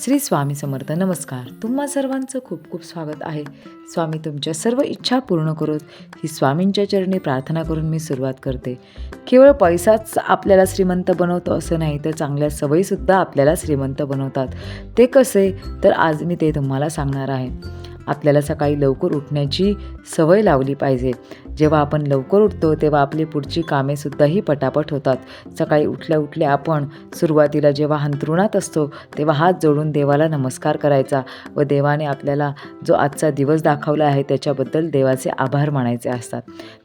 श्री स्वामी समर्थ. नमस्कार. तुम्हा सर्वांचं खूप खूप स्वागत आहे. स्वामी तुमच्या सर्व इच्छा पूर्ण करोत ही स्वामींच्या चरणी प्रार्थना करून मी सुरुवात करते. केवळ पैसाच आपल्याला श्रीमंत बनवतो असं नाही, तर चांगल्या सवयीसुद्धा आपल्याला श्रीमंत बनवतात. ते कसे, तर आज मी ते तुम्हाला सांगणार आहे. आपल्याला सकाळी लवकर उठण्याची सवय लावली पाहिजे. जेव्हा आपण लवकर उठतो तेव्हा आपली पुढची कामेसुद्धाही पटापट होतात. सकाळी उठल्या उठल्या आपण सुरुवातीला जेव्हा अंथरुणात असतो तेव्हा हात जोडून देवाला नमस्कार करायचा व देवाने आपल्याला जो आजचा दिवस दाखवला आहे त्याच्याबद्दल देवाचे आभार मानायचे असतात.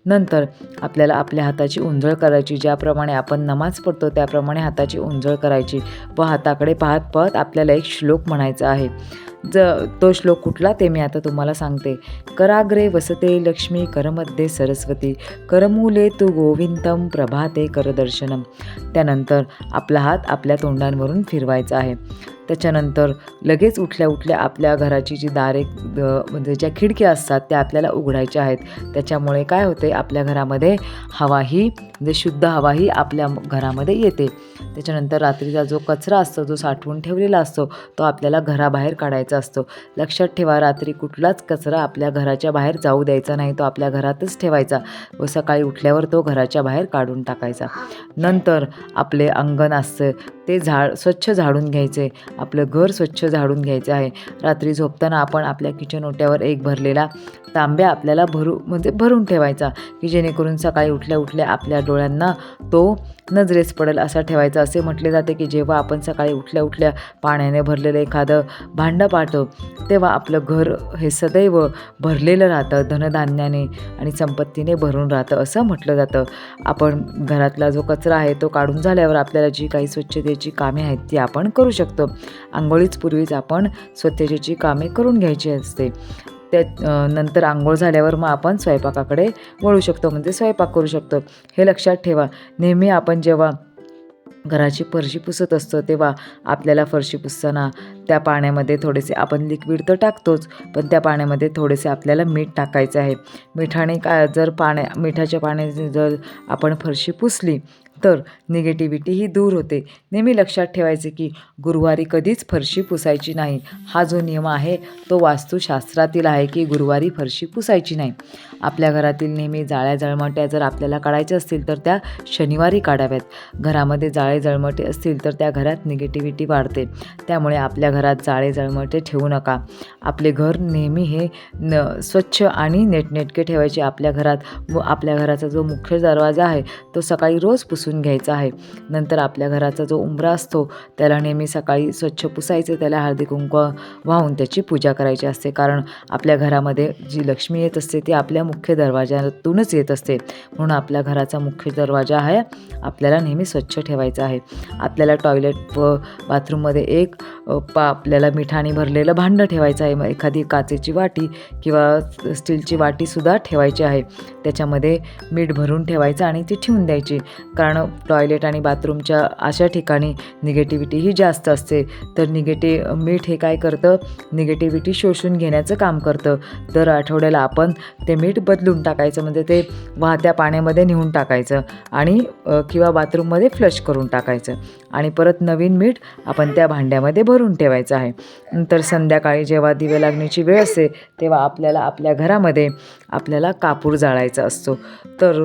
नंतर आपल्याला आपल्या हाताची उंजळ करायची. ज्याप्रमाणे आपण नमाज पढतो त्याप्रमाणे हाताची उंजळ करायची व हाताकडे पाहत पाहत आपल्याला एक श्लोक म्हणायचा आहे. तो श्लोक कुठला ते मी आता तुम्हाला सांगते. कराग्रे वसते लक्ष्मी, करमध्ये सरस्वती, करमूले तू गोविंदम, प्रभाते करदर्शनम. त्यानंतर आपला हात आपल्या तोंडांवरून फिरवायचा आहे. त्याच्यानंतर लगेच उठल्या उठल्या आपल्या घराची जी दारे म्हणजे ज्या खिडक्या असतात त्या आपल्याला उघडायच्या आहेत. त्याच्यामुळे काय होते, आपल्या घरामध्ये हवाही म्हणजे शुद्ध हवाही आपल्या घरामध्ये येते. त्याच्यानंतर रात्रीचा जो कचरा असतो, जो साठवून ठेवलेला असतो, तो आपल्याला घराबाहेर काढायचा असतो. लक्षात ठेवा, रात्री कुठलाच कचरा आपल्या घराच्या बाहेर जाऊ द्यायचा नाही. तो आपल्या घरातच ठेवायचा व सकाळी उठल्यावर तो घराच्या बाहेर काढून टाकायचा. नंतर आपले अंगण असतं ते स्वच्छ झाडून घ्यायचे. आपलं घर स्वच्छ झाडून घ्यायचं आहे. रात्री झोपताना आपण आपल्या किचन ओट्यावर एक भरलेला तांब्या आपल्याला भरून ठेवायचा, की जेणेकरून सकाळी उठल्या उठल्या आपल्या डोळ्यांना तो नजरेस पडेल असा ठेवायचा. असे म्हटले जाते की जेव्हा आपण सकाळी उठल्या उठल्या पाण्याने भरलेलं एखादं भांडं पाहतो तेव्हा आपलं घर हे सदैव भरलेलं राहतं, धनधान्याने आणि संपत्तीने भरून राहतं असं म्हटलं जातं. आपण घरातला जो कचरा आहे तो काढून झाल्यावर आपल्याला जी काही स्वच्छतेची कामे आहेत ती आपण करू शकतो. आंघोळीच पूर्वीच आपण स्वच्छतेची कामे करून घ्यायची असते. नंतर आंघोळ झाल्यावर मग आपण स्वयंपाकाकडे वळू शकतो, म्हणजे स्वयंपाक करू शकतो. हे लक्षात ठेवा. नेहमी आपण जेव्हा घराची फरशी पुसत असतो तेव्हा आपल्याला फरशी पुसताना त्या पाण्यामध्ये थोडेसे आपण लिक्विड तर टाकतोच, पण त्या पाण्यामध्ये थोडेसे आपल्याला मीठ टाकायचं आहे. मिठाच्या पाण्याने जर आपण फरशी पुसली तर निगेटिव्हिटी ही दूर होते. नेहमी लक्षात ठेवायचे की गुरुवारी कधीच फरशी पुसायची नाही. हा जो नियम आहे तो वास्तुशास्त्रातील आहे की गुरुवारी फरशी पुसायची नाही. आपल्या घरातील नेहमी जाळ्या जळमट्या जर आपल्याला काढायच्या असतील तर त्या शनिवारी काढाव्यात. घरामध्ये जाळे जळमटे असतील तर त्या घरात निगेटिव्हिटी वाढते. त्यामुळे आपल्या घरात जाळे जळमटे ठेवू नका. आपले घर नेहमी हे स्वच्छ आणि नेटनेटके ठेवायचे. आपल्या घराचा जो मुख्य दरवाजा आहे तो सकाळी रोज पुसून घ्यायचा आहे. नंतर आपल्या घराचा जो उंबरा असतो त्याला नेहमी सकाळी स्वच्छ पुसायचे, त्याला हळदी कुंकू वाहून त्याची पूजा करायची असते. कारण आपल्या घरामध्ये जी लक्ष्मी येत असते ती आपल्या मुख्य दरवाजातूनच येत असते. म्हणून आपल्या घराचा मुख्य दरवाजा आहे आपल्याला नेहमी स्वच्छ ठेवायचा आहे. आपल्याला टॉयलेट व बाथरूममध्ये आपल्याला मिठाने भरलेलं भांडं ठेवायचं आहे. एखादी काचेची वाटी किंवा स्टीलची वाटीसुद्धा ठेवायची आहे. त्याच्यामध्ये मीठ भरून ठेवायचं आणि ती ठेवून द्यायची. कारण टॉयलेट आणि बाथरूमच्या अशा ठिकाणी निगेटिव्हिटी ही जास्त असते. तर मीठ हे काय करतं, निगेटिव्हिटी शोषून घेण्याचं काम करतं. दर आठवड्याला आपण ते मीठ बदलून टाकायचं, म्हणजे ते वाहत्या पाण्यामध्ये नेऊन टाकायचं आणि किंवा बाथरूममध्ये फ्लश करून टाकायचं आणि परत नवीन मीठ आपण त्या भांड्यामध्ये भरून ठेवायचं आहे. नंतर संध्याकाळी जेव्हा दिवे लागण्याची वेळ असते तेव्हा आपल्या घरामध्ये कापूर जाळायचा असतो. तर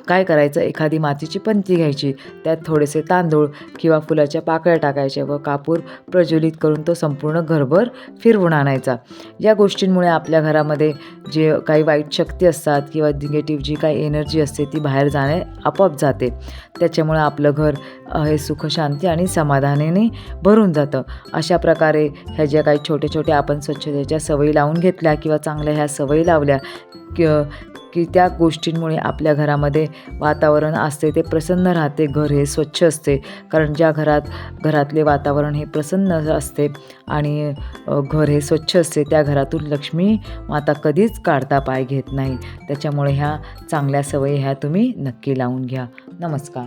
काय करायचं, एखादी मातीची पंती घ्यायची, त्यात थोडेसे तांदूळ किंवा फुलाच्या पाकळ्या टाकायच्या व कापूर प्रज्वलित करून तो संपूर्ण घरभर फिरवून आणायचा. या गोष्टींमुळे आपल्या घरामध्ये जे काही वाईट शक्ती असतात किंवा निगेटिव्ह जी काही एनर्जी असते ती बाहेर आपोआप जाते. त्याच्यामुळे आपलं घर हे सुख शांती आणि समाधानाने भरून जातं. अशा प्रकारे ह्या ज्या काही छोट्या आपण स्वच्छतेच्या सवयी लावून घेतल्या किंवा चांगल्या ह्या सवयी लावल्या की त्या गोष्टींमुळे आपल्या घरामध्ये वातावरण असते ते प्रसन्न राहते. घर हे स्वच्छ असते. कारण ज्या घरातले वातावरण हे प्रसन्न असते आणि घर हे स्वच्छ असते त्या घरातून लक्ष्मी माता कधीच काढता पाय घेत नाही. त्याच्यामुळे ह्या चांगल्या सवयी ह्या तुम्ही नक्की लावून घ्या. नमस्कार.